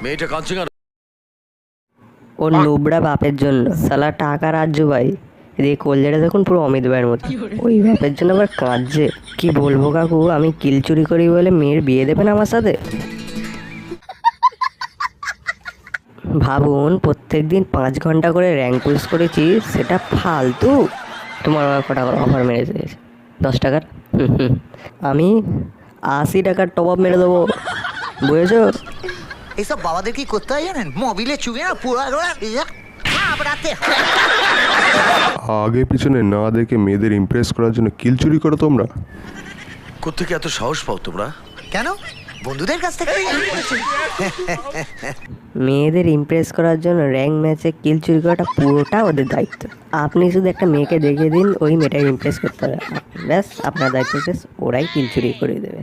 মেয়েটা কাঁদছে কেন? ওর নুবড়া বাপের জন্য। শালা টাকা রাজ্য ভাই। এদিকে কলজাটা দেখুন পুরো অমিত ভাইয়ের মতো। ওই বাপের জন্য আবার কাঁদছে। কি বলবো কাকু, আমি কিল চুরি করি বলে মেয়ের বিয়ে দেবেন আমার সাথে? ভাবুন, প্রত্যেকদিন 5 ঘন্টা করে র্যাঙ্ক পুশ করেছি, সেটা ফালতু। তোমার আবার কটা অফার মেরে দিয়েছে 10 টাকার। আমি 80 টাকার টপ আপ মেরে দেবো, বুঝেছো? এইসব বাবাদের কি করতে হয় জানেন? মোবিলে চুবে না পুরো ঘাবড়াতে হয়। আগে পিছনে না দেখে মেয়েদের ইমপ্রেস করার জন্য কিল চুরি করো তোমরা? কোত্থেকে এত সাহস পাও তোমরা? কেন? বন্ধুদের কাছ থেকে। মেয়েদের ইমপ্রেস করার জন্য র্যাঙ্ক ম্যাচে কিল চুরি করাটা পুরোটা ওদের দায়িত্ব। আপনি শুধু একটা মেয়েকে দেখিয়ে দিন ওই মেয়েটাকে ইমপ্রেস করতে হবে, ব্যাস আপনার দায়িত্ব শেষ। ওরাই কিল চুরি করে দেবে।